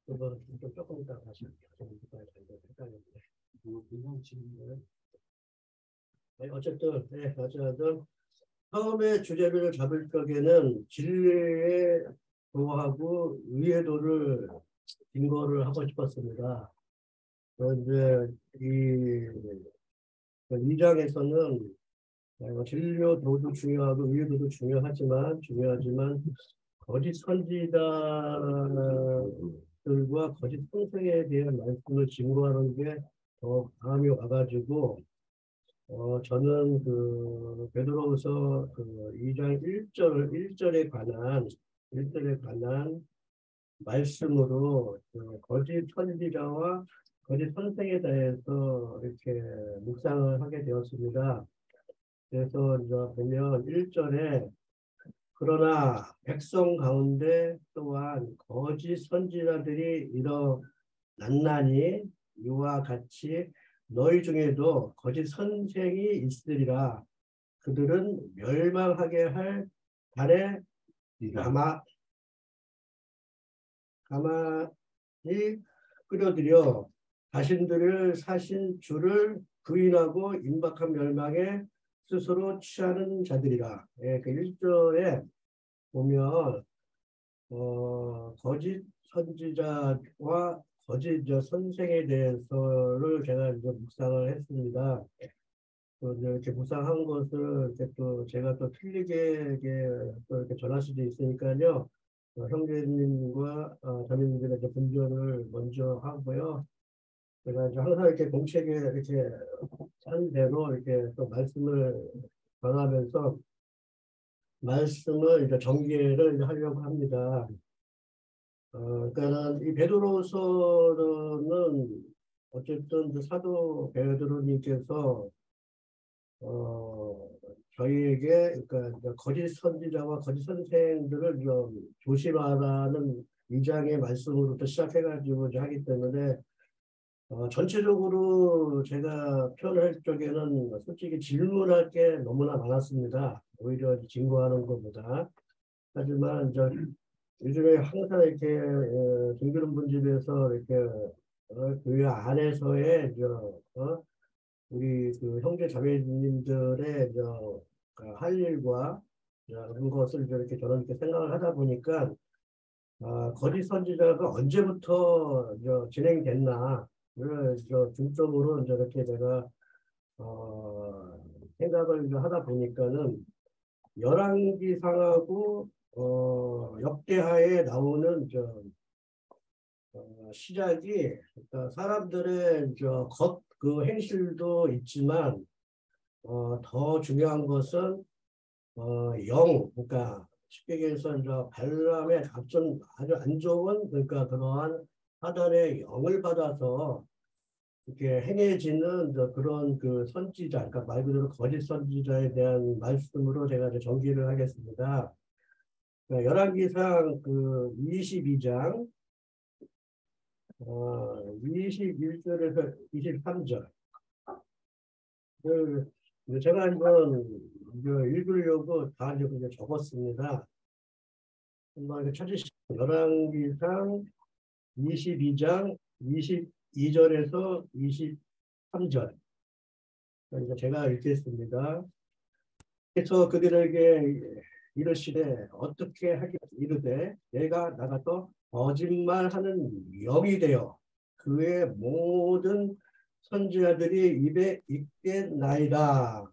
이거 조금 이따 다시 헷갈렸네. 어쨌든 어쨌든 처음에 주제를 잡을 적에는 진리에 도하고 의외도를 근거를 하고 싶었습니다. 그런데 이 장에서는 진료도도 중요하고 의외도도 중요하지만 거짓 선지자들과 거짓 선생에 대한 말씀을 증거하는 게 더 마음이 와가지고 저는 베드로후서 2장 1절에 관한 말씀으로 거짓 선지자와 거짓 선생에 대해서 이렇게 묵상을 하게 되었습니다. 그래서 이제 보면 1절에 그러나 백성 가운데 또한 거짓 선지자들이 일어났나니 이와 같이 너희 중에도 거짓 선생이 있으리라. 그들은 멸망하게 할 달에 가만히 끌어들여 자신들을 사신 주를 부인하고 임박한 멸망에 스스로 취하는 자들이라. 그 1절에 보면 거짓 선지자와 거짓 선생에 대해서를 제가 이제 묵상을 했습니다. 이렇게 묵상한 것을 이렇게 또 제가 또 틀리게 또 이렇게 전할 수도 있으니까요. 형제님과 자매님들의 분별을 먼저 하고요. 제가 이제 항상 이렇게 공책에 이렇게 한 대로 이렇게 또 말씀을 전하면서 말씀을 이제 전개를 이제 하려고 합니다. 그러니까는 이 베드로서는 어쨌든 사도 베드로님께서 저희에게 그러니까 거짓 선지자와 거짓 선생들을 좀 조심하라는 이장의 말씀으로부터 시작해가지고 하기 때문에 전체적으로 제가 표현할 적에는 솔직히 질문할 게 너무나 많았습니다. 오히려 증거하는 것보다. 하지만 요즘에 항상 이렇게 김기름 분집에서 이렇게 교회 안에서의 우리 형제 자매님들의 할 일과 그런 것을 이렇게 저는 이렇게 생각을 하다 보니까 거짓 선지자가 언제부터 진행됐나 중점으로 이렇게 내가 생각을 하다 보니까는 열왕기상하고 역대하에 나오는 시작이 그러니까 사람들의 그 행실도 있지만 더 중요한 것은 그러니까 쉽게 얘기해서 발람의 아주 안 좋은 그러니까 그러한 사단의 영을 받아서 이렇게 행해지는 그런 선지자, 그러니까 말 그대로 거짓 선지자에 대한 말씀으로 제가 이제 전기를 하겠습니다. 그러니까 열왕기상 22장 21절에서 23절. 제가 한번 읽으려고 다 이제 적었습니다. 한번 찾으시죠. 열왕기상 22장 22절에서 23절. 제가 읽겠습니다. 그래서 그들에게 이르시되 어떻게 하겠 이르되 내가 나가서 거짓말하는 영이 되어 그의 모든 선지자들이 입에 있겠나이다.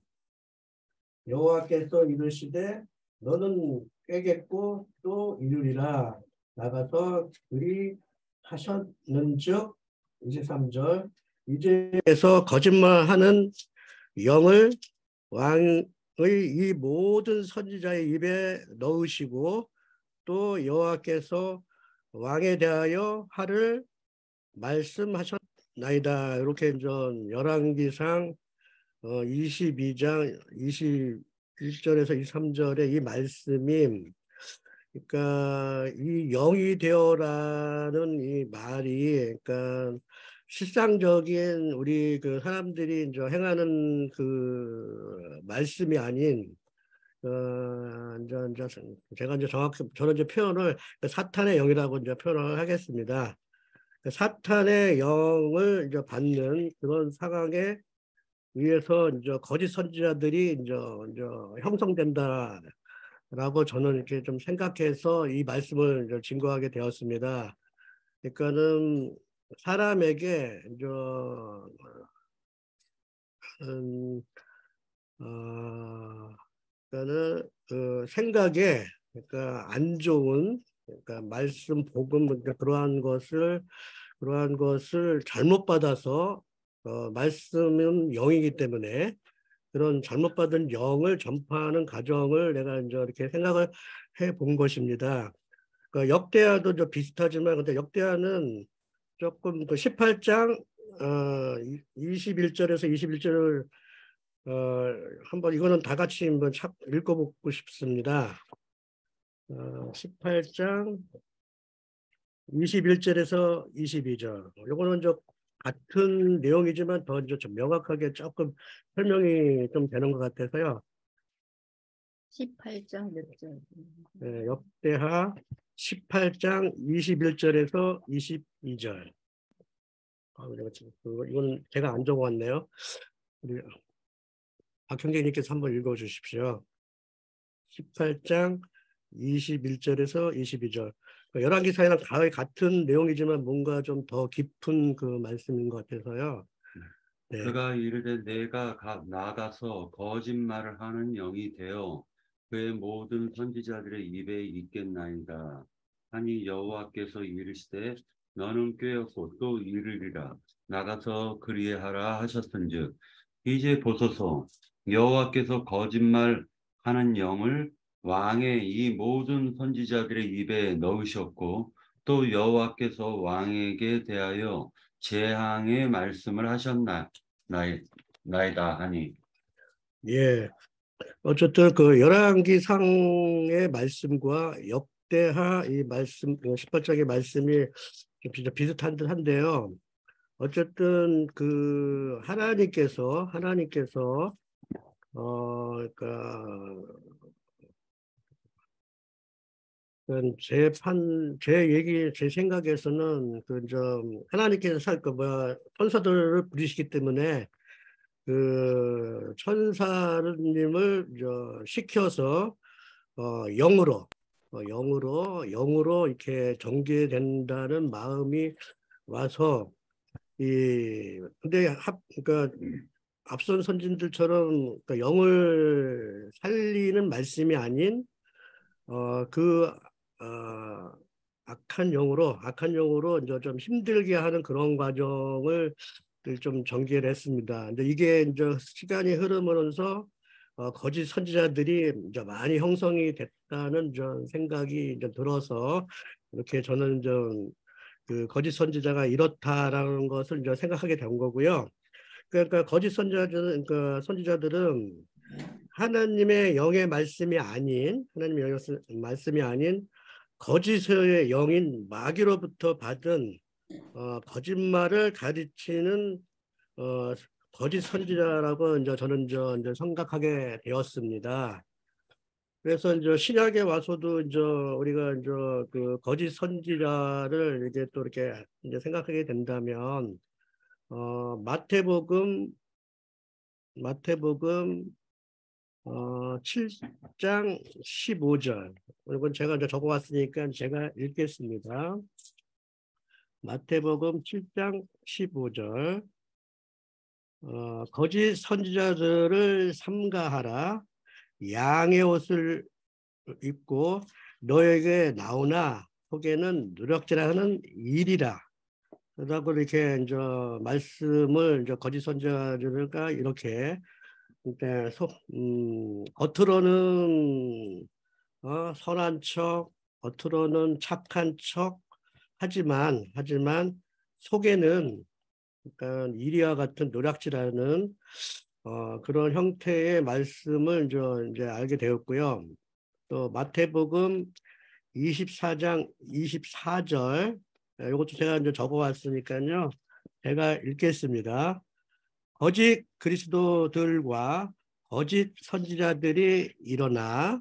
여호와께서 이르시되 너는 꿰겠고 또 이르리라. 나가서 그리 하셨는즉 23절 이제에서 거짓말하는 영을 왕의 이 모든 선지자의 입에 넣으시고 또 여호와께서 왕에 대하여 하를 말씀하셨나이다. 이렇게 열왕기상 22장 21절에서 23절의 이 말씀이 그러니까 이 영이 되어라는 이 말이 그러니까 실상적인 우리 사람들이 행하는 말씀이 아닌 이제 제가 이제 정확히 저는 이제 표현을 사탄의 영이라고 이제 표현을 하겠습니다. 사탄의 영을 이제 받는 그런 상황에 의해서 이제 거짓 선지자들이 이제 형성된다라고 저는 이렇게 좀 생각해서 이 말씀을 이제 증거하게 되었습니다. 그러니까는 사람에게 이제 음, 그러니까는 그 생각에 그러니까 안 좋은 그러니까 말씀 복음 그러니까 그러한 것을 잘못 받아서 말씀은 영이기 때문에 그런 잘못받은 영을 전파하는 과정을 내가 이제 이렇게 생각을 해 본 것입니다. 그 역대하도 좀 비슷하지만 근데 역대하는 조금 그 18장 21절에서 21절을 한번 이거는 다 같이 한번 읽어보고 싶습니다. 18장 21절에서 22절. 요거는 좀 같은 내용이지만 더 이제 좀 명확하게 조금 설명이 좀 되는 것 같아서요. 18장 몇 절? 네, 역대하 18장 21절에서 22절. 이건 제가 안 적어왔네요. 우리 박 형제님께서 한번 읽어주십시오. 18장 21절에서 22절. 열왕기사에는 거의 같은 내용이지만 뭔가 좀 더 깊은 그 말씀인 것 같아서요. 네. 그가 이르되 내가 나가서 거짓말을 하는 영이 되어 그의 모든 선지자들의 입에 있겠나이다 하니 여호와께서 이르시되 너는 꾀었고 또 이르리라 나가서 그리하라 하셨은즉 이제 보소서 여호와께서 거짓말 하는 영을 왕의 이 모든 선지자들의 입에 넣으셨고 또 여호와께서 왕에게 대하여 재앙의 말씀을 하셨나이다 하니. 예. 어쨌든 그 열왕기상의 말씀과 역대하 이 말씀 18장의 말씀이 좀 진짜 비슷한 듯한데요. 어쨌든 그 하나님께서 그러니까 제 생각에서는 그 좀 하나님께서 천사들을 부리시기 때문에 그 천사님을 시켜서 영으로 이렇게 전개된다는 마음이 와서 그러니까 앞선 선진들처럼 그러니까 영을 살리는 말씀이 아닌 그 악한 영으로 이제 좀 힘들게 하는 그런 과정을 좀 전개를 했습니다. 근데 이게 이제 시간이 흐르면서 거짓 선지자들이 이제 많이 형성이 됐다는 좀 생각이 이제 들어서 이렇게 저는 좀 그 거짓 선지자가 이렇다라는 것을 이제 생각하게 된 거고요. 그러니까 거짓 선지자들은 하나님의 영의 말씀이 아닌 거짓의 영인 마귀로부터 받은 거짓말을 가르치는 거짓 선지자라고 이제 저는 이제 생각하게 되었습니다. 그래서 이제 신약에 와서도 이제 우리가 이제 그 거짓 선지자를 이제 또 이렇게 이제 생각하게 된다면 마태복음 7장 15절. 이건 제가 이제 적어왔으니까 제가 읽겠습니다. 마태복음 7장 15절. 거짓 선지자들을 삼가하라. 양의 옷을 입고 너에게 나오나 속에는 누럭질하는 일이라. 라고 이렇게 이제 말씀을 이제 거짓 선지자들과 이렇게 이제 겉으로는 선한 척, 겉으로는 착한 척 하지만 속에는 그러니까 이리와 같은 노략질하는 그런 형태의 말씀을 이제 알게 되었고요. 또 마태복음 24장 24절 이것도 제가 이제 적어왔으니까요. 제가 읽겠습니다. 거짓 그리스도들과 거짓 선지자들이 일어나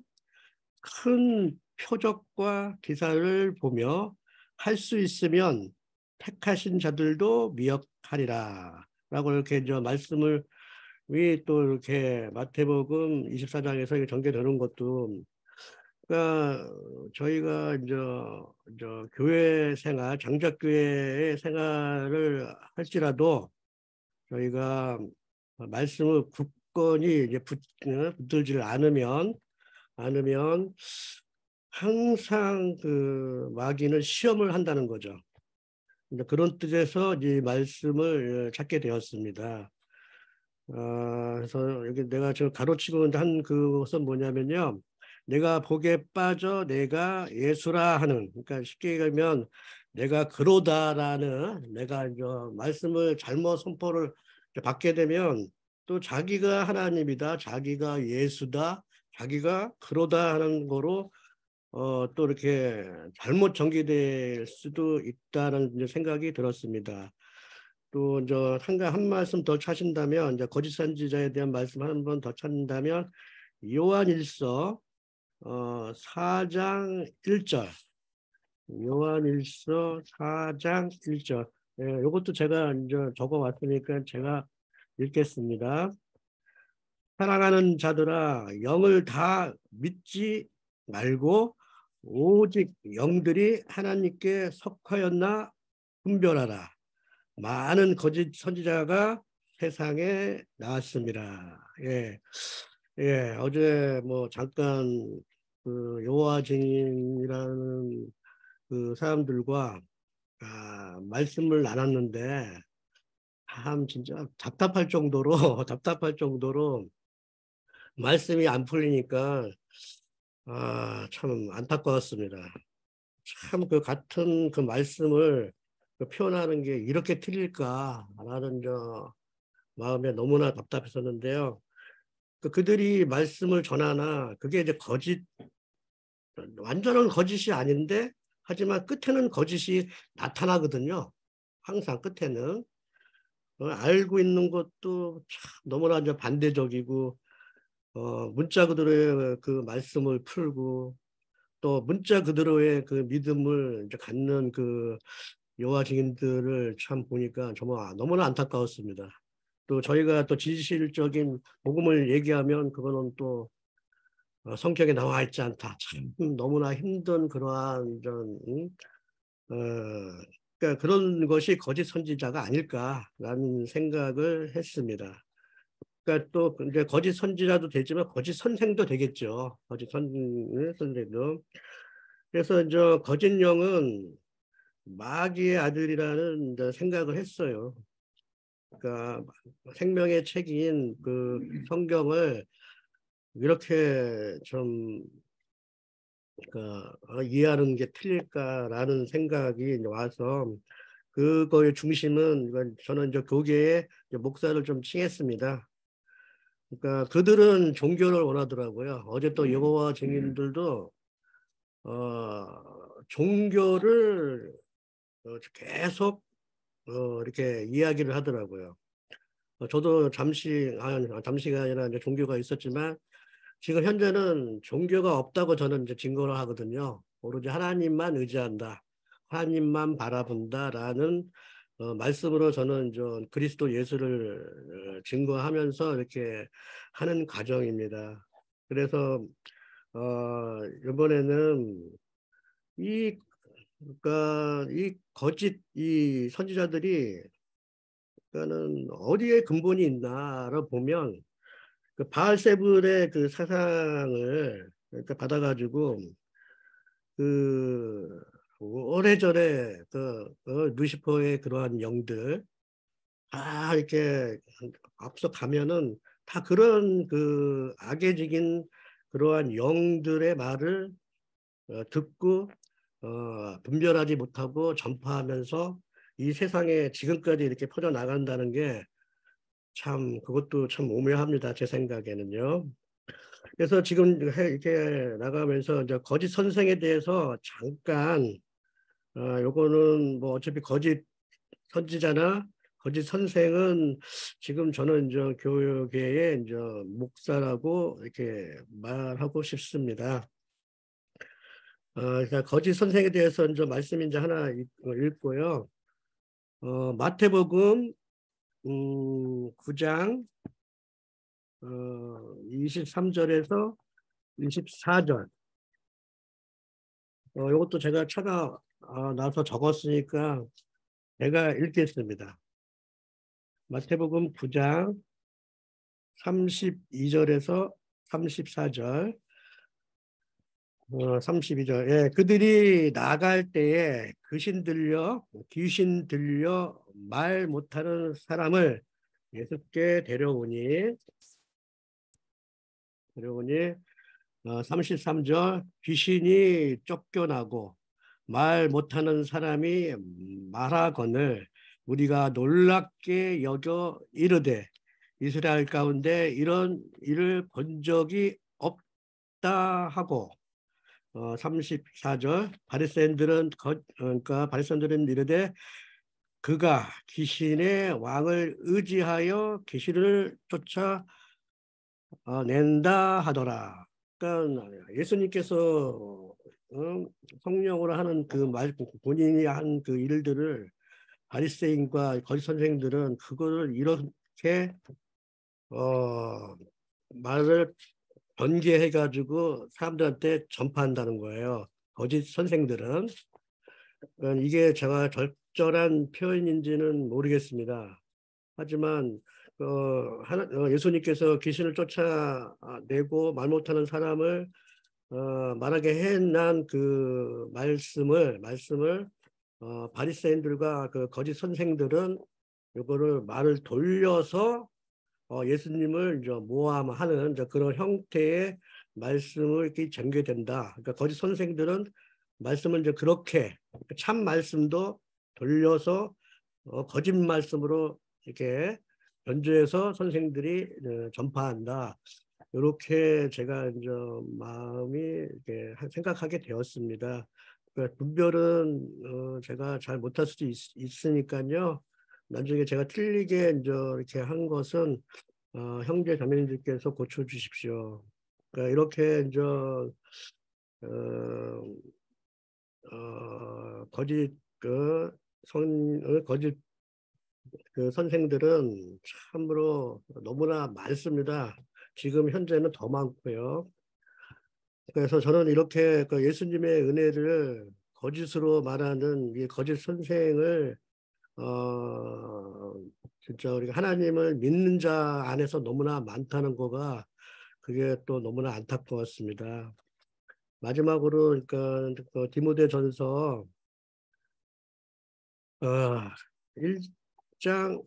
큰 표적과 기사를 보며 할 수 있으면 택하신 자들도 미역하리라. 라고 이렇게 이제 말씀을 위 또 이렇게 마태복음 24장에서 전개되는 것도, 그러니까 저희가 이제 교회 생활, 장작교회의 생활을 할지라도 저희가 말씀을 굳건히 이제 붙들지 않으면 항상 그 마귀는 시험을 한다는 거죠. 그런 뜻에서 이 말씀을 찾게 되었습니다. 그래서 여기 내가 지금 가로치고 한 그것은 뭐냐면요. 내가 복에 빠져 내가 예수라 하는, 그러니까 쉽게 얘기하면 내가 그로다라는, 내가 이제 말씀을 잘못 선포를 받게 되면 또 자기가 하나님이다, 자기가 예수다, 자기가 그로다 하는 거로 또 이렇게 잘못 전개될 수도 있다는 이제 생각이 들었습니다. 또 이제 한 말씀 더 찾신다면, 이제 거짓 선지자에 대한 말씀 한 번 더 찾는다면 요한일서 4장 1절, 요한일서 4장 1절. 예, 이것도 제가 이제 적어 왔으니까 제가 읽겠습니다. 사랑하는 자들아, 영을 다 믿지 말고 오직 영들이 하나님께 속하였나 분별하라. 많은 거짓 선지자가 세상에 나왔습니다. 예, 예, 어제 뭐 잠깐 그 여호와 증인이라는 그 사람들과 말씀을 나눴는데 참 진짜 답답할 정도로 답답할 정도로 말씀이 안 풀리니까 참 안타까웠습니다. 참 그 같은 그 말씀을 그 표현하는 게 이렇게 틀릴까라는 마음에 너무나 답답했었는데요. 그들이 말씀을 전하나 그게 이제 완전한 거짓이 아닌데, 하지만 끝에는 거짓이 나타나거든요. 항상 끝에는. 알고 있는 것도 참 너무나 이제 반대적이고, 문자 그대로의 그 말씀을 풀고, 또 문자 그대로의 그 믿음을 이제 갖는 그 여호와 증인들을 참 보니까 정말 너무나 안타까웠습니다. 또 저희가 또 진실적인 복음을 얘기하면 그거는 또 성경에 나와 있지 않다. 참 너무나 힘든 그러한 어, 그러니까 그런 것이 거짓 선지자가 아닐까라는 생각을 했습니다. 그러니까 또 이제 거짓 선지자도 되지만 거짓 선생도 되겠죠. 거짓 선생도. 그래서 이제 거짓 영은 마귀의 아들이라는 이제 생각을 했어요. 그러니까 생명의 책인 그 성경을 이렇게 좀 이해하는 게 틀릴까라는 생각이 와서, 그거의 중심은 저는 이제 교계의 목사를 좀 칭했습니다. 그러니까 그들은 종교를 원하더라고요. 어제 또 여호와 증인들도 종교를 계속 이렇게 이야기를 하더라고요. 저도 잠시가 아니라 이제 종교가 있었지만 지금 현재는 종교가 없다고 저는 이제 증거를 하거든요. 오로지 하나님만 의지한다, 하나님만 바라본다라는 말씀으로 저는 좀 그리스도 예수를 증거하면서 이렇게 하는 과정입니다. 그래서 이번에는 이 그러니까 이 거짓 이 선지자들이, 그러니까는 어디에 근본이 있나를 보면 그 바알세불의 그 사상을 그러니까 받아가지고 그 오래전에 루시퍼의 그러한 영들 다 이렇게 앞서 가면은 다 그런 그 악해지긴 그러한 영들의 말을 듣고 분별하지 못하고 전파하면서 이 세상에 지금까지 이렇게 퍼져 나간다는 게 참 그것도 참 오묘합니다. 제 생각에는요. 그래서 지금 이렇게 나가면서 이제 거짓 선생에 대해서 잠깐 요거는 뭐 어차피 거짓 선지자나 거짓 선생은 지금 저는 이제 교육계의 이제 목사라고 이렇게 말하고 싶습니다. 그러니까 거짓 선생에 대해서 이제 말씀이 이제 하나 읽고요. 마태복음 9장 23절에서 24절. 이것도 제가 차가 나서 적었으니까 제가 읽겠습니다. 마태복음 9장 32절에서 34절. 32절. 예, 그들이 나갈 때에 귀신 들려 말 못하는 사람을 예수께 데려오니 33절. 귀신이 쫓겨나고 말 못하는 사람이 말하거늘 우리가 놀랍게 여겨 이르되 이스라엘 가운데 이런 일을 본 적이 없다 하고 34절. 그러니까 바리새인들은 이르되 그가 귀신의 왕을 의지하여 귀신을 쫓아 낸다 하더라. 그러니까 예수님께서 성령으로 하는 그 말, 본인이 한 그 일들을 바리새인과 거짓 선생들은 그거를 이렇게 말을 번개해가지고 사람들한테 전파한다는 거예요. 거짓 선생들은. 이게 제가 적절한 표현인지는 모르겠습니다. 하지만 예수님께서 귀신을 쫓아내고 말 못하는 사람을 말하게 해난 그 말씀을 바리새인들과 그 거짓 선생들은 이거를 말을 돌려서 예수님을 이제 모함하는 이제 그런 형태의 말씀을 이렇게 전개된다. 그러니까 거짓 선생들은 말씀을 이제 그렇게 참 말씀도 돌려서 거짓 말씀으로 이렇게 변조해서 선생들이 전파한다. 이렇게 제가 이제 마음이 이렇게 생각하게 되었습니다. 그러니까 분별은 제가 잘 못할 수도 있으니까요. 나중에 제가 틀리게 이제 이렇게 한 것은 형제 자매님들께서 고쳐주십시오. 그러니까 이렇게 이제 거짓 거짓 그 선생들은 참으로 너무나 많습니다. 지금 현재는 더 많고요. 그래서 저는 이렇게 그 예수님의 은혜를 거짓으로 말하는 이 거짓 선생을 진짜 우리가 하나님을 믿는 자 안에서 너무나 많다는 거가 그게 또 너무나 안타까웠습니다. 마지막으로 그러니까 그 디모데전서 1장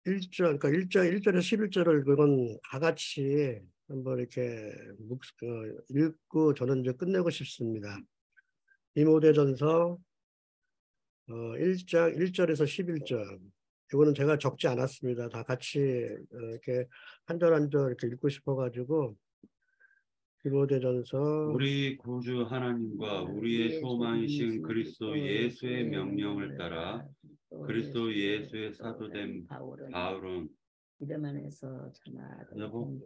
1절 그러니까 1절에서 11절을 그건 다 같이 한번 이렇게 읽고 저는 이제 끝내고 싶습니다. 디모데전서 1장 1절에서 11절. 이거는 제가 적지 않았습니다. 다 같이 이렇게 한 절 한 절 이렇게 읽고 싶어가지고 디모데전서 우리 구주 하나님과 우리의 소망이신 그리스도 예수의 명령을 따라 그리스도 예수의 사도된 바울은 믿음 안에서 참아 여보?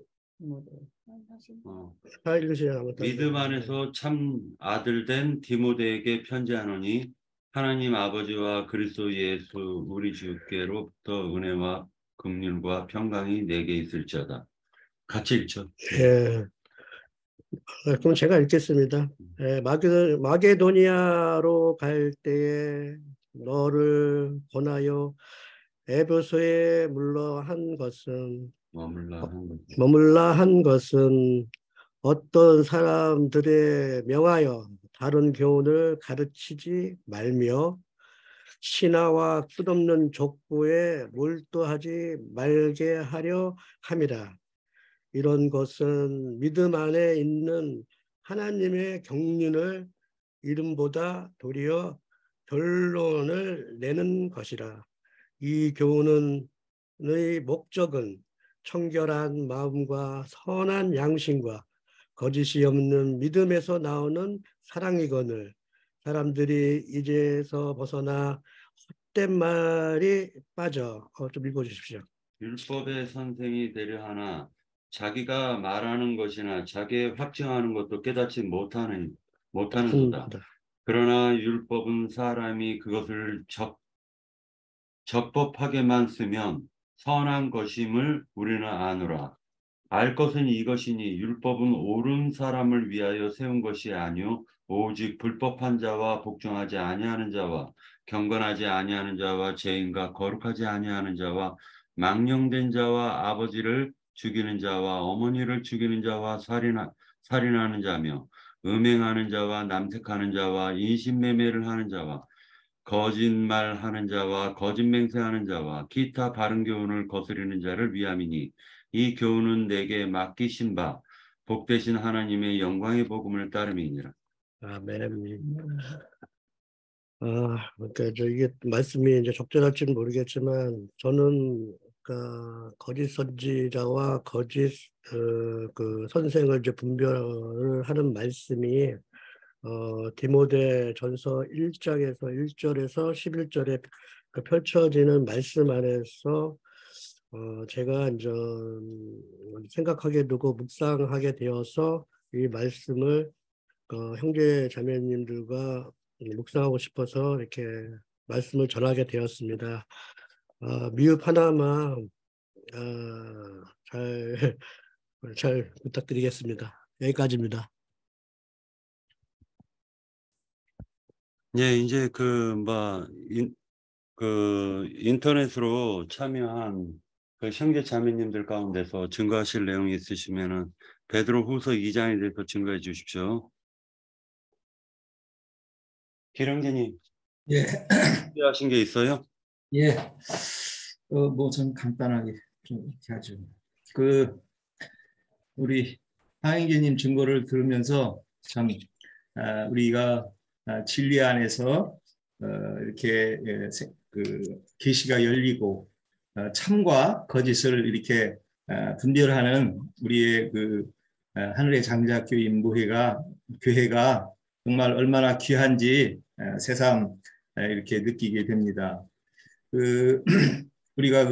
다 읽으시면 믿음 안에서 참 아들 된 디모데에게 편지하노니 하나님 아버지와 그리스도 예수 우리 주께로부터 은혜와 긍휼과 평강이 내게 있을지어다. 같이 읽죠. 예. 그럼 제가 읽겠습니다. 예, 마게도니아로 갈 때에 너를 권하여 에베소에 머물라 한 것은 어떤 사람들의 명하여 다른 교훈을 가르치지 말며 신하와 끝없는 족보에 몰두하지 말게 하려 함이라. 이런 것은 믿음 안에 있는 하나님의 경륜을 이름보다 도리어 결론을 내는 것이라. 이 교훈의 목적은 청결한 마음과 선한 양심과 거짓이 없는 믿음에서 나오는 사랑이거늘 사람들이 이제서 벗어나 헛된 말이 빠져. 좀 읽어주십시오. 율법의 선생이 되려 하나 자기가 말하는 것이나 자기의 확증하는 것도 깨닫지 못하는 못하는도다. 그러나 율법은 사람이 그것을 적법하게만 쓰면 선한 것임을 우리는 아노라. 알 것은 이것이니 율법은 옳은 사람을 위하여 세운 것이 아니요 오직 불법한 자와 복종하지 아니하는 자와 경건하지 아니하는 자와 죄인과 거룩하지 아니하는 자와 망령된 자와 아버지를 죽이는 자와 어머니를 죽이는 자와 살인하는 자며 음행하는 자와 남색하는 자와 인신매매를 하는 자와 거짓말하는 자와 거짓맹세하는 자와 기타 바른 교훈을 거스르는 자를 위함이니 이 교훈은 내게 맡기신 바 복되신 하나님의 영광의 복음을 따름이니라. 아멘. 그러니까 이게 말씀이 이제 적절할지는 모르겠지만 저는 그러니까 거짓 선지자와 거짓 그 선생을 이제 분별을 하는 말씀이 디모데 전서 1장에서 1절에서 11절에 그 펼쳐지는 말씀 안에서 제가 이제 생각하게 되고 묵상하게 되어서 이 말씀을 형제 자매님들과 묵상하고 싶어서 이렇게 말씀을 전하게 되었습니다. 미흡 하나만 잘 부탁드리겠습니다. 여기까지입니다. 예, 이제 인터넷으로 참여한 그 형제 자매님들 가운데서 증거하실 내용이 있으시면은 베드로후서 2장에 대해서 증거해 주십시오. 기령제님, 예, 준비하신 게 있어요? 예. 좀 간단하게 좀 이렇게 하죠. 우리 하영재님 증거를 들으면서 참 우리가 진리 안에서 이렇게 계시가 열리고 참과 거짓을 이렇게 분별하는 우리의 하늘의 장자교인 교회가 정말 얼마나 귀한지 새삼 이렇게 느끼게 됩니다. 우리가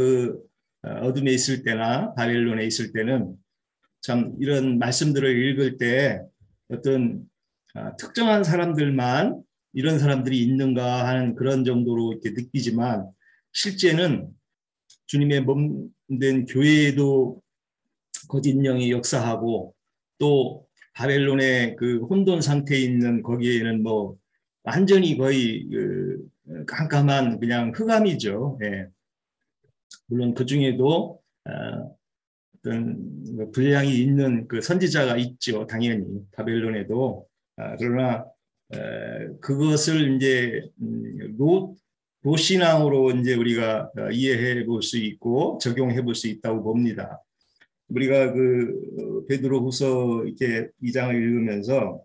어둠에 있을 때나 바벨론에 있을 때는 참 이런 말씀들을 읽을 때 어떤 특정한 사람들만 이런 사람들이 있는가 하는 그런 정도로 이렇게 느끼지만 실제는 주님의 몸된 교회에도 거짓 영이 역사하고 또 바벨론의 그 혼돈 상태에 있는 거기에는 뭐 완전히 거의 깜깜한 그냥 흑암이죠. 예. 물론 그 중에도 어떤 분량이 있는 그 선지자가 있죠. 당연히 바벨론에도. 그러나 그것을 이제 로신앙으로 이제 우리가 이해해 볼 수 있고 적용해 볼 수 있다고 봅니다. 우리가 베드로후서 이렇게 2장을 읽으면서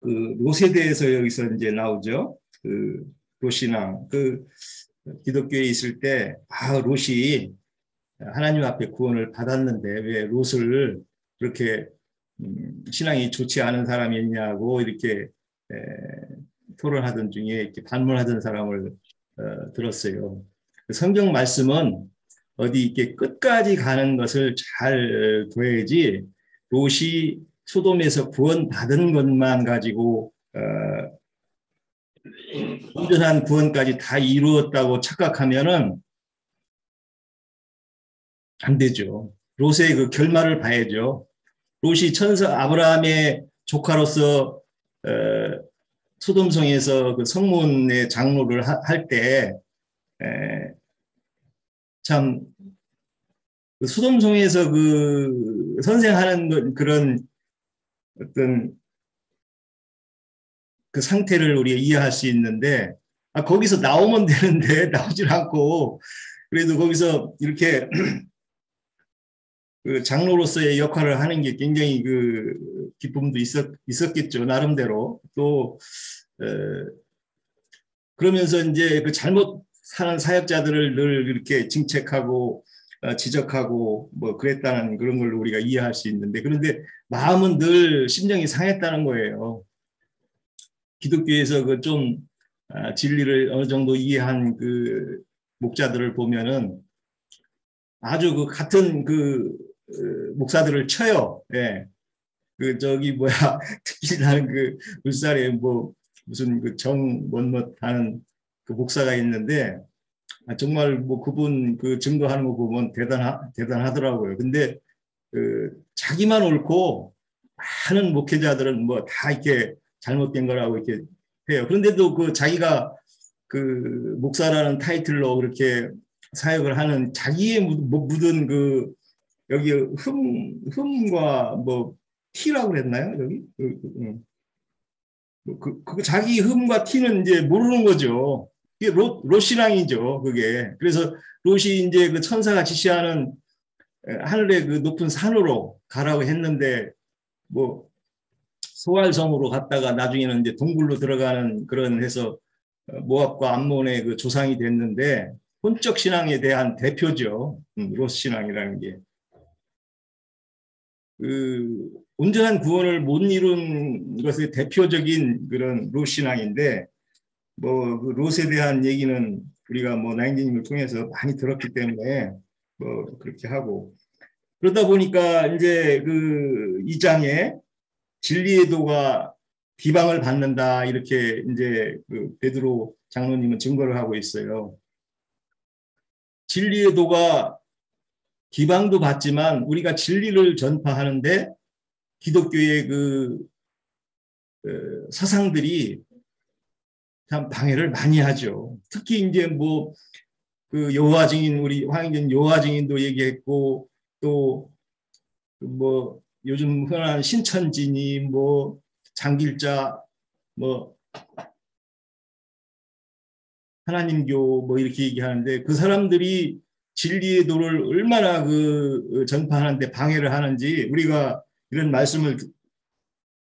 롯에 대해서 여기서 이제 나오죠. 롯신앙. 기독교에 있을 때 롯이 하나님 앞에 구원을 받았는데 왜 롯을 그렇게 신앙이 좋지 않은 사람이냐고 이렇게 토론하던 중에 이렇게 반문하던 사람을 들었어요. 성경 말씀은 어디 이렇게 끝까지 가는 것을 잘 둬야지 롯이 소돔에서 구원받은 것만 가지고 온전한 구원까지 다 이루었다고 착각하면은 안 되죠. 롯의 그 결말을 봐야죠. 롯이 아브라함의 조카로서 소돔성에서 그 성문의 장로를 할 때 참 소돔성에서 선생하는 그런 어떤 그 상태를 우리가 이해할 수 있는데 거기서 나오면 되는데 나오질 않고 그래도 거기서 이렇게 장로로서의 역할을 하는 게 굉장히 기쁨도 있었겠죠. 나름대로. 또 그러면서 이제 잘못 사는 사역자들을 늘 이렇게 징책하고 지적하고 뭐 그랬다는 그런 걸 우리가 이해할 수 있는데 그런데 마음은 늘 심정이 상했다는 거예요. 기독교에서 좀 진리를 어느 정도 이해한 목자들을 보면은 아주 같은 목사들을 쳐요. 예. 그 저기 뭐야 특히 나는 그 울산에 뭐 무슨 그 정못못 하는 그 목사가 있는데 정말 뭐 그분 그 증거하는 거 보면 대단하더라고요. 근데 그 자기만 옳고 많은 목회자들은 뭐 다 이렇게 잘못된 거라고 이렇게 해요. 그런데도 그 자기가 그 목사라는 타이틀로 그렇게 사역을 하는 자기의 묻은 그 여기 흠과 뭐 티라고 그랬나요? 여기 그 자기 흠과 티는 이제 모르는 거죠. 이게 롯신앙이죠. 그게. 그래서 롯이 이제 그 천사가 지시하는 하늘의 그 높은 산으로 가라고 했는데 뭐 소알성으로 갔다가 나중에는 이제 동굴로 들어가는 그런 해서 모압과 암몬의 그 조상이 됐는데 혼적 신앙에 대한 대표죠. 롯 신앙이라는 게. 그 온전한 구원을 못 이룬 것의 대표적인 그런 롯 신앙인데 뭐 그 롯에 대한 얘기는 우리가 뭐 나인진님을 통해서 많이 들었기 때문에 뭐 그렇게 하고 그러다 보니까 이제 그 2장에 진리의 도가 비방을 받는다 이렇게 이제 그 베드로 장로님은 증거를 하고 있어요. 진리의 도가 비방도 받지만 우리가 진리를 전파하는데 기독교의 그 사상들이 참 방해를 많이 하죠. 특히 이제 뭐 그 여호와 증인 우리 황인전 여호와 증인도 얘기했고 또 뭐 요즘 흔한 신천지니 뭐 장길자 뭐 하나님교 뭐 이렇게 얘기하는데 그 사람들이 진리의 도를 얼마나 그 전파하는데 방해를 하는지 우리가 이런 말씀을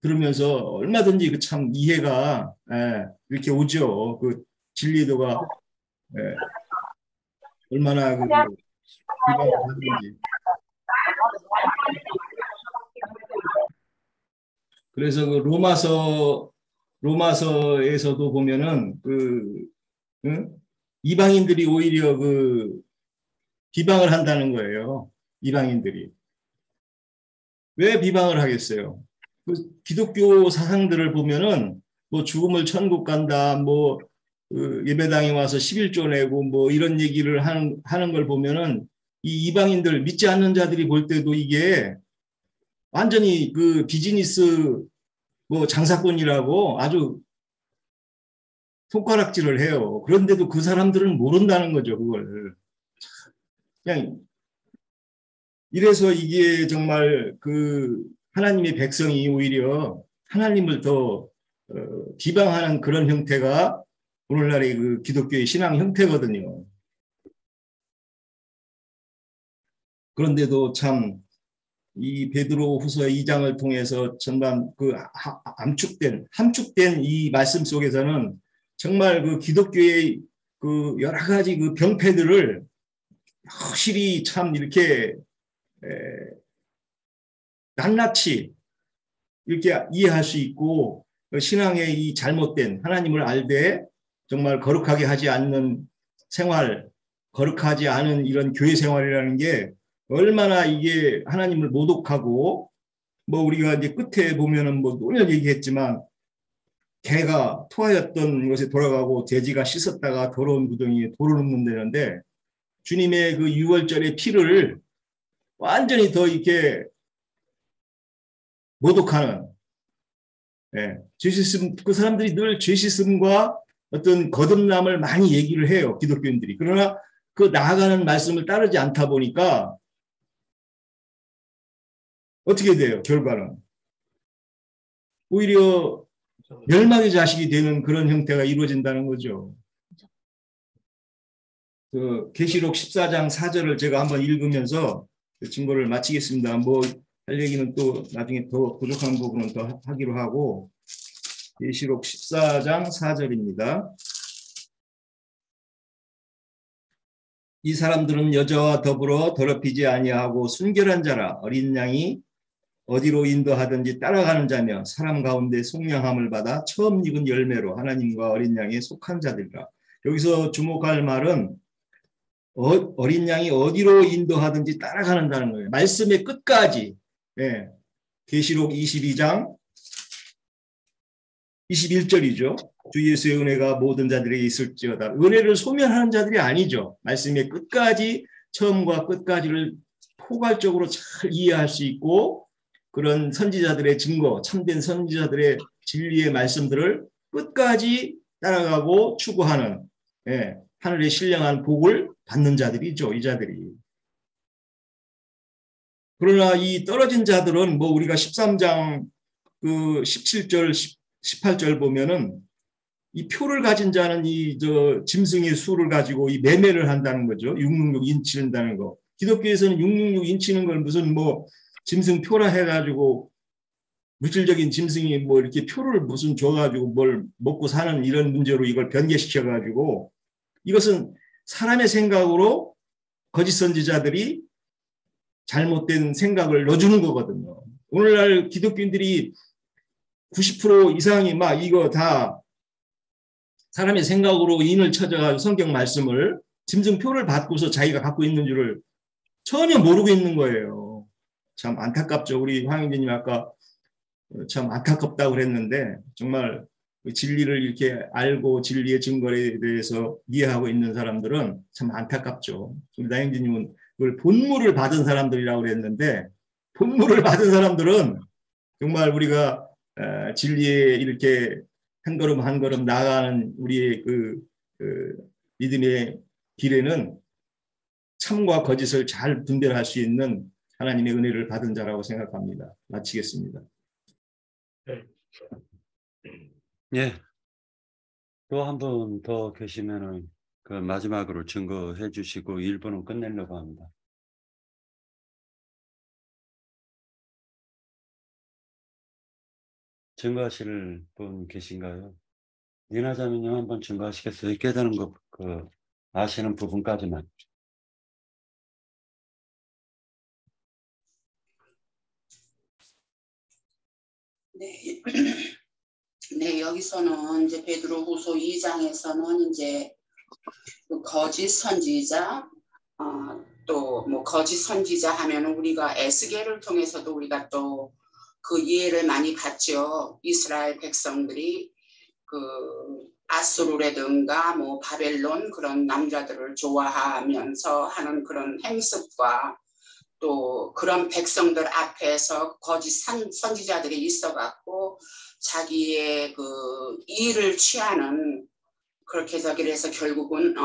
들으면서 얼마든지 그 참 이해가 이렇게 오죠. 그 진리의 도가 얼마나 그 비방을 하는지. 그래서 그 로마서에서도 보면은 그 이방인들이 오히려 그 비방을 한다는 거예요. 이방인들이 왜 비방을 하겠어요? 그 기독교 사상들을 보면은 뭐 죽음을 천국 간다, 뭐 그 예배당에 와서 11조 내고 뭐 이런 얘기를 하는 걸 보면은 이 이방인들 믿지 않는 자들이 볼 때도 이게 완전히 그 비즈니스 뭐 장사꾼이라고 아주 손가락질을 해요. 그런데도 그 사람들은 모른다는 거죠, 그걸. 그냥 이래서 이게 정말 그 하나님의 백성이 오히려 하나님을 더 비방하는 그런 형태가 오늘날의 그 기독교의 신앙 형태거든요. 그런데도 참 이 베드로 후서 2장을 통해서 전반 그 함축된 이 말씀 속에서는 정말 그 기독교의 그 여러 가지 그 병폐들을 확실히 참 이렇게 낱낱이 이렇게 이해할 수 있고 신앙의 이 잘못된 하나님을 알되 정말 거룩하게 하지 않는 생활, 거룩하지 않은 이런 교회 생활이라는 게 얼마나 이게 하나님을 모독하고 뭐 우리가 이제 끝에 보면은 뭐 오늘 얘기했지만 개가 토하였던 것에 돌아가고 돼지가 씻었다가 더러운 구덩이에 돌을 눕는다는데 주님의 그 유월절의 피를 완전히 더 이렇게 모독하는 죄씻음 그 사람들이 늘 죄씻음과 어떤 거듭남을 많이 얘기를 해요. 기독교인들이. 그러나 그 나아가는 말씀을 따르지 않다 보니까 어떻게 돼요? 결과는 오히려 멸망의 자식이 되는 그런 형태가 이루어진다는 거죠. 그 계시록 14장 4절을 제가 한번 읽으면서 그 증거를 마치겠습니다. 뭐 할 얘기는 또 나중에 더 부족한 부분은 더 하기로 하고 계시록 14장 4절입니다. 이 사람들은 여자와 더불어 더럽히지 아니하고 순결한 자라 어린 양이 어디로 인도하든지 따라가는 자며 사람 가운데 속량함을 받아 처음 익은 열매로 하나님과 어린 양에 속한 자들이라. 여기서 주목할 말은 어린 양이 어디로 인도하든지 따라가는다는 거예요. 말씀의 끝까지. 예. 계시록 22장 21절이죠. 주 예수의 은혜가 모든 자들에게 있을지어다. 은혜를 소멸하는 자들이 아니죠. 말씀의 끝까지 처음과 끝까지를 포괄적으로 잘 이해할 수 있고 그런 선지자들의 증거, 참된 선지자들의 진리의 말씀들을 끝까지 따라가고 추구하는 하늘의 신령한 복을 받는 자들이죠. 이 자들이. 그러나 이 떨어진 자들은 뭐 우리가 13장 그 17절, 18절 보면은 이 표를 가진 자는 이 짐승의 수를 가지고 이 매매를 한다는 거죠. 666 인치는다는 거. 기독교에서는 666 인치는 걸 무슨 뭐 짐승 표라 해가지고 물질적인 짐승이 뭐 이렇게 표를 무슨 줘가지고 뭘 먹고 사는 이런 문제로 이걸 변개시켜가지고 이것은 사람의 생각으로 거짓 선지자들이 잘못된 생각을 넣어주는 거거든요. 오늘날 기독교인들이 90% 이상이 막 이거 다 사람의 생각으로 인을 쳐져가지고 성경 말씀을 짐승표를 받고서 자기가 갖고 있는 줄을 전혀 모르고 있는 거예요. 참 안타깝죠. 우리 황영진님 아까 참 안타깝다고 그랬는데 정말 진리를 이렇게 알고 진리의 증거에 대해서 이해하고 있는 사람들은 참 안타깝죠. 우리 나영진님은 그걸 본물을 받은 사람들이라고 그랬는데 본물을 받은 사람들은 정말 우리가 진리에 이렇게 한 걸음 한 걸음 나아가는 우리의 그 믿음의 길에는 참과 거짓을 잘 분별할 수 있는 하나님의 은혜를 받은 자라고 생각합니다. 마치겠습니다. 예. 또 한 분 더 계시면은 그 마지막으로 증거해 주시고 1분은 끝내려고 합니다. 증거하실 분 계신가요? 니나자매님 한번 증거하시겠어요? 깨닫는 거 그 아시는 부분까지만. 네. 네, 여기서는 이제 베드로후서 2장에서는 이제 그 거짓 선지자, 또 뭐 거짓 선지자 하면은 우리가 에스겔을 통해서도 우리가 또 그 이해를 많이 받죠. 이스라엘 백성들이 그 아수르라든가 뭐 바벨론 그런 남자들을 좋아하면서 하는 그런 행습과 또 그런 백성들 앞에서 거짓 선지자들이 있어갖고 자기의 그 이의를 취하는 그렇게 저기를 해서 결국은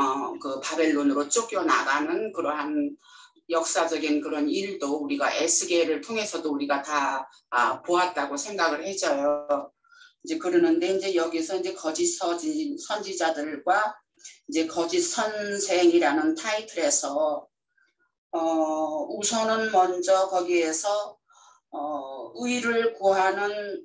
그 바벨론으로 쫓겨나가는 그러한 역사적인 그런 일도 우리가 에스겔을 통해서도 우리가 다 보았다고 생각을 해져요. 이제 그러는데 이제 여기서 이제 거짓 선지자들과 이제 거짓 선생이라는 타이틀에서 우선은 먼저 거기에서 의를 구하는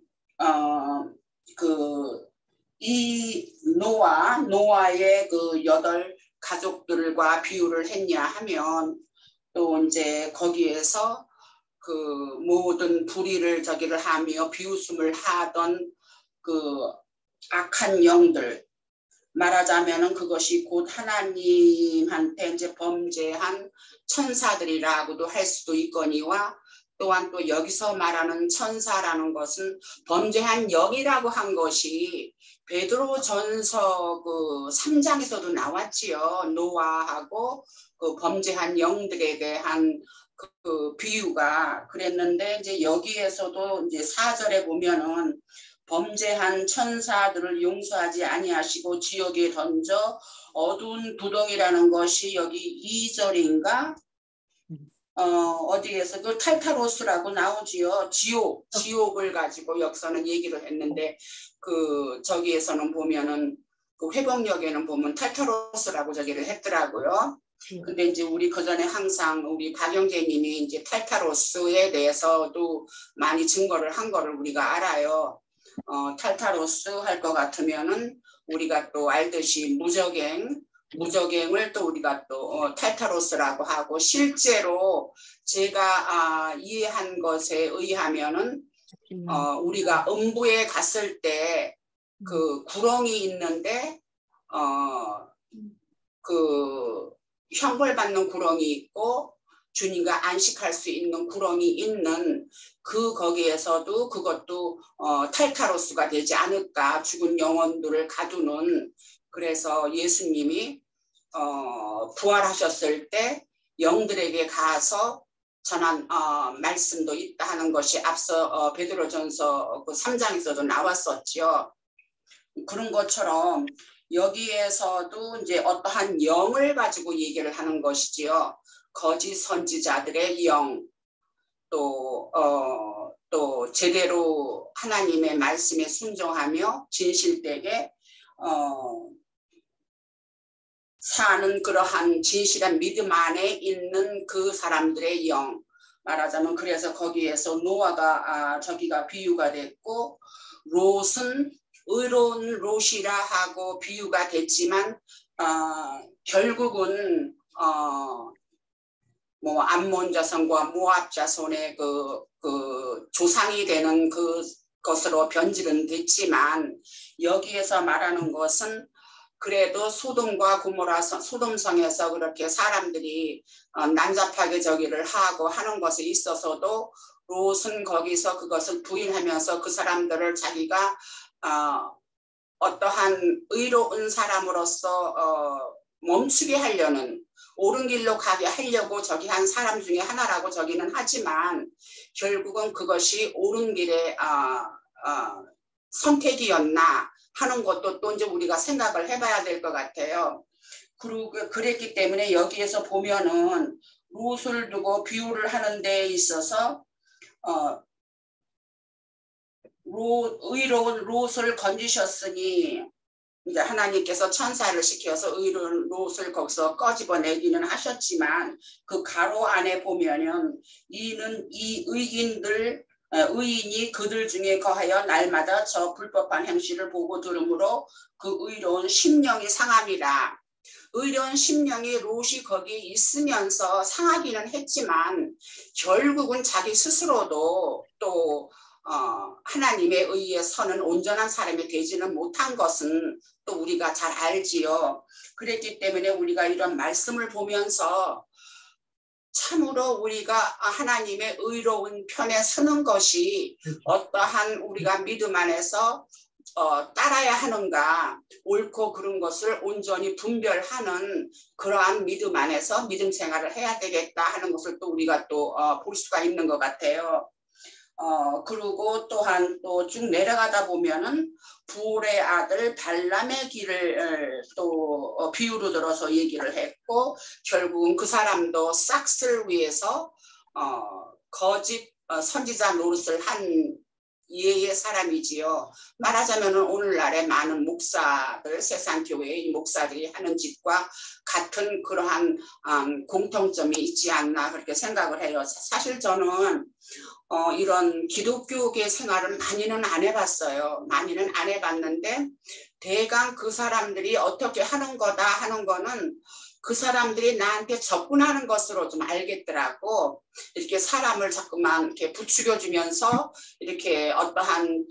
이 노아의 그 8 가족들과 비유를 했냐 하면 또 이제 거기에서 그 모든 불의를 저기를 하며 비웃음을 하던 그 악한 영들 말하자면은 그것이 곧 하나님한테 이제 범죄한 천사들이라고도 할 수도 있거니와 또한 또 여기서 말하는 천사라는 것은 범죄한 영이라고 한 것이 베드로전서 그 3장에서도 나왔지요. 노아하고 그 범죄한 영들에 대한 그 비유가 그랬는데 이제 여기에서도 이제 4절에 보면은 범죄한 천사들을 용서하지 아니하시고 지옥에 던져 어두운 구덩이라는 것이 여기 2절인가 어디에서 그 탈타로스라고 나오지요. 지옥을 가지고 역사는 얘기를 했는데 그 저기에서는 보면은 그 회복력에는 보면 탈타로스라고 저기를 했더라고요. 근데 이제 우리 그전에 항상 우리 박영재님이 이제 탈타로스에 대해서도 많이 증거를 한 거를 우리가 알아요. 탈타로스 할 것 같으면은 우리가 또 알듯이 무적행을 또 우리가 또 탈타로스라고 하고 실제로 제가 이해한 것에 의하면은 우리가 음부에 갔을 때 그 구렁이 있는데 그 형벌 받는 구렁이 있고 주님과 안식할 수 있는 구렁이 있는 거기에서도 그것도 탈타로스가 되지 않을까. 죽은 영혼들을 가두는. 그래서 예수님이 부활하셨을 때 영들에게 가서 전한 말씀도 있다 하는 것이 앞서 베드로전서 그 3장에서도 나왔었죠. 그런 것처럼 여기에서도 이제 어떠한 영을 가지고 얘기를 하는 것이지요. 거짓 선지자들의 영, 또 제대로 하나님의 말씀에 순종하며 진실되게 사는 그러한 진실한 믿음 안에 있는 그 사람들의 영. 말하자면 그래서 거기에서 노아가 저기가 비유가 됐고, 롯은 의로운 롯이라 하고 비유가 됐지만 결국은 뭐 암몬 자손과 모압 자손의 그 조상이 되는 그것으로 변질은 됐지만, 여기에서 말하는 것은 그래도 소돔과 고모라 소돔성에서 그렇게 사람들이 난잡하게 저기를 하고 하는 것에 있어서도 롯은 거기서 그것을 부인하면서 그 사람들을 자기가 어떠한 의로운 사람으로서 멈추게 하려는, 옳은 길로 가게 하려고 저기 한 사람 중에 하나라고 저기는 하지만 결국은 그것이 옳은 길의 선택이었나 하는 것도 또 이제 우리가 생각을 해봐야 될 것 같아요. 그리고 그랬기 때문에 여기에서 보면은 롯을 두고 비유를 하는 데 있어서 의로운 롯을 건지셨으니 이제 하나님께서 천사를 시켜서 의로운 롯을 거기서 꺼집어내기는 하셨지만, 그 가로 안에 보면은 이는 이 의인이 그들 중에 거하여 날마다 저 불법한 행실을 보고 들으므로 그 의로운 심령이 상함이라. 의로운 심령이 롯이 거기에 있으면서 상하기는 했지만 결국은 자기 스스로도 또 하나님의 의에 서는 온전한 사람이 되지는 못한 것은 또 우리가 잘 알지요. 그랬기 때문에 우리가 이런 말씀을 보면서 참으로 우리가 하나님의 의로운 편에 서는 것이 어떠한 우리가 믿음 안에서 따라야 하는가, 옳고 그른 것을 온전히 분별하는 그러한 믿음 안에서 믿음 생활을 해야 되겠다 하는 것을 또 우리가 또 볼 수가 있는 것 같아요. 그리고 또한 또 쭉 내려가다 보면은 부올의 아들 발람의 길을 또 비유로 들어서 얘기를 했고, 결국은 그 사람도 싹스를 위해서 거짓 선지자 노릇을 한 예의 사람이지요. 말하자면은 오늘날의 많은 목사들, 세상 교회의 목사들이 하는 짓과 같은 그러한 공통점이 있지 않나 그렇게 생각을 해요. 사실 저는 이런 기독교계 생활은 많이는 안 해봤어요. 많이는 안 해봤는데 대강 그 사람들이 어떻게 하는 거다 하는 거는 그 사람들이 나한테 접근하는 것으로 좀 알겠더라고. 이렇게 사람을 자꾸만 이렇게 부추겨주면서 이렇게 어떠한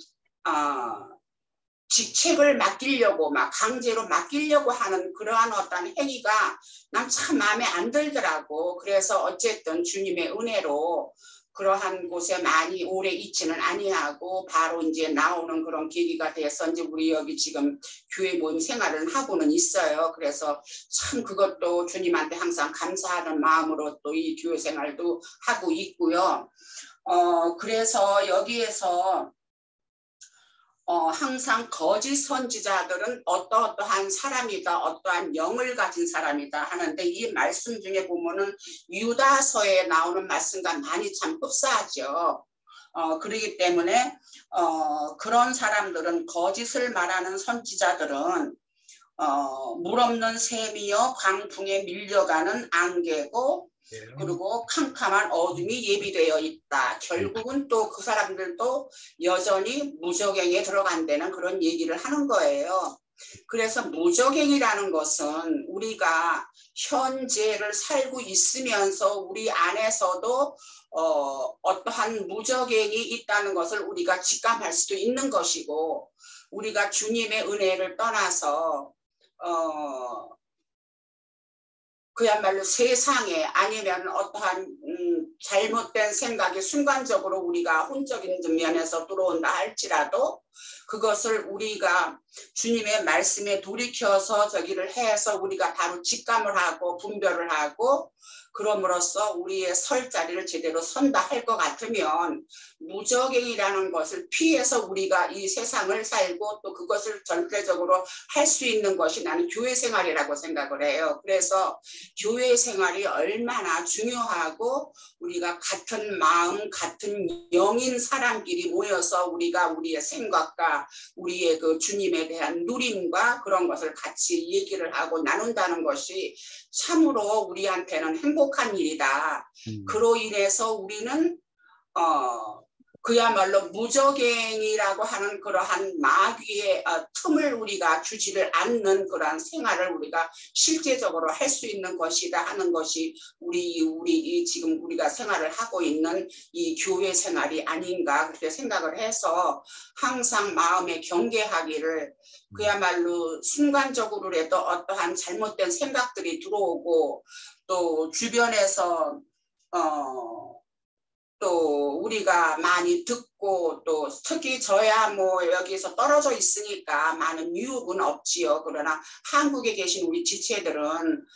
직책을 맡기려고 막 강제로 맡기려고 하는 그러한 어떤 행위가 난 참 마음에 안 들더라고. 그래서 어쨌든 주님의 은혜로 그러한 곳에 많이 오래 있지는 아니하고 바로 이제 나오는 그런 계기가 돼서 이제 우리 여기 지금 교회 모임 생활을 하고는 있어요. 그래서 참 그것도 주님한테 항상 감사하는 마음으로 또 이 교회 생활도 하고 있고요. 그래서 여기에서 항상 거짓 선지자들은 어떠한 사람이다, 어떠한 영을 가진 사람이다 하는데, 이 말씀 중에 보면은 유다서에 나오는 말씀과 많이 참 흡사하죠. 그렇기 때문에 그런 사람들은, 거짓을 말하는 선지자들은 물 없는 샘이여 광풍에 밀려가는 안개고, 그리고 캄캄한 어둠이 예비되어 있다. 결국은 또 그 사람들도 여전히 무적행에 들어간다는 그런 얘기를 하는 거예요. 그래서 무적행이라는 것은 우리가 현재를 살고 있으면서 우리 안에서도 어떠한 무적행이 있다는 것을 우리가 직감할 수도 있는 것이고, 우리가 주님의 은혜를 떠나서 그야말로 세상에 아니면 어떠한 잘못된 생각이 순간적으로 우리가 혼적인 면에서 들어온다 할지라도 그것을 우리가 주님의 말씀에 돌이켜서 저기를 해서 우리가 바로 직감을 하고 분별을 하고 그럼으로써 우리의 설 자리를 제대로 선다 할 것 같으면 무적행이라는 것을 피해서 우리가 이 세상을 살고 또 그것을 전체적으로 할 수 있는 것이 나는 교회 생활이라고 생각을 해요. 그래서 교회 생활이 얼마나 중요하고 우리가 같은 마음, 같은 영인 사람끼리 모여서 우리가 우리의 생각과 우리의 그 주님에 대한 누림과 그런 것을 같이 얘기를 하고 나눈다는 것이 참으로 우리한테는 행복한 일이다. 그로 인해서 우리는 그야말로 무적행이라고 하는 그러한 마귀의 틈을 우리가 주지를 않는 그러한 생활을 우리가 실제적으로 할 수 있는 것이다 하는 것이 우리 지금 우리가 생활을 하고 있는 이 교회 생활이 아닌가 그렇게 생각을 해서 항상 마음에 경계하기를 그야말로 순간적으로라도 어떠한 잘못된 생각들이 들어오고 또 주변에서 또 우리가 많이 듣고 또 특히 저야 뭐 여기서 떨어져 있으니까 많은 유혹은 없지요. 그러나 한국에 계신 우리 지체들은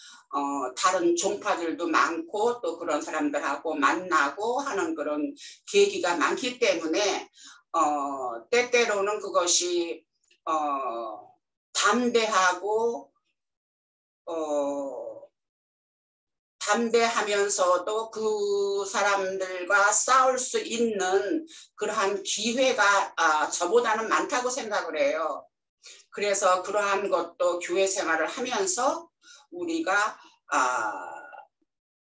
다른 종파들도 많고 또 그런 사람들하고 만나고 하는 그런 계기가 많기 때문에 때때로는 그것이 담대하면서도 그 사람들과 싸울 수 있는 그러한 기회가 저보다는 많다고 생각을 해요. 그래서 그러한 것도 교회 생활을 하면서 우리가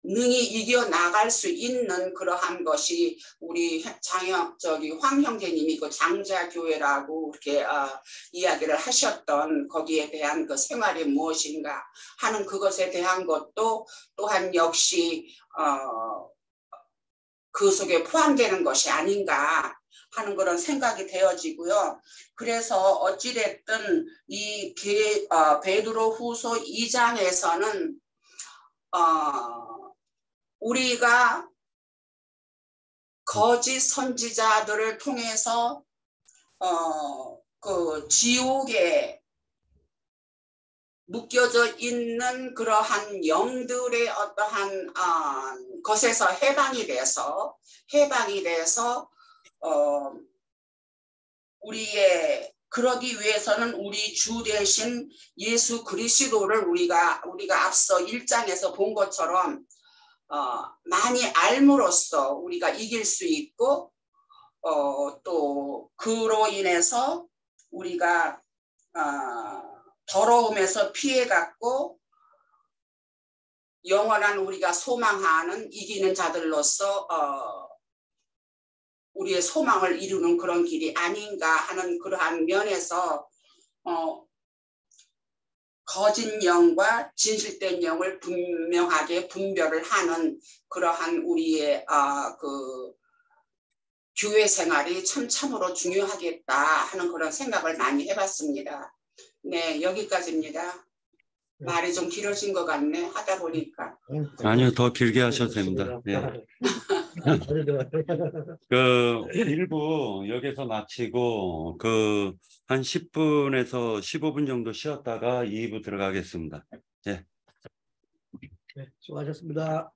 능히 이겨나갈 수 있는 그러한 것이 우리 황 형제님이 그 장자교회라고 이렇게 이야기를 하셨던 거기에 대한 그 생활이 무엇인가 하는 그것에 대한 것도 또한 역시 그 속에 포함되는 것이 아닌가 하는 그런 생각이 되어지고요. 그래서 어찌됐든 이 베드로 후서 2장에서는 우리가 거짓 선지자들을 통해서 그 지옥에 묶여져 있는 그러한 영들의 어떠한 것에서 해방이 돼서 우리의 그러기 위해서는 우리 주 대신 예수 그리스도를 우리가 앞서 1장에서 본 것처럼 많이 알므로써 우리가 이길 수 있고 또 그로 인해서 우리가 더러움에서 피해갔고 영원한 우리가 소망하는 이기는 자들로서 우리의 소망을 이루는 그런 길이 아닌가 하는 그러한 면에서 거짓 영과 진실된 영을 분명하게 분별을 하는 그러한 우리의 그 교회 생활이 참으로 중요하겠다 하는 그런 생각을 많이 해봤습니다. 네, 여기까지입니다. 말이 좀 길어진 것 같네 하다 보니까. 아니요, 더 길게 하셔도 됩니다. 네. 그 1부 여기서 마치고 한 10분에서 15분 정도 쉬었다가 2부 들어가겠습니다. 네. 네, 수고하셨습니다.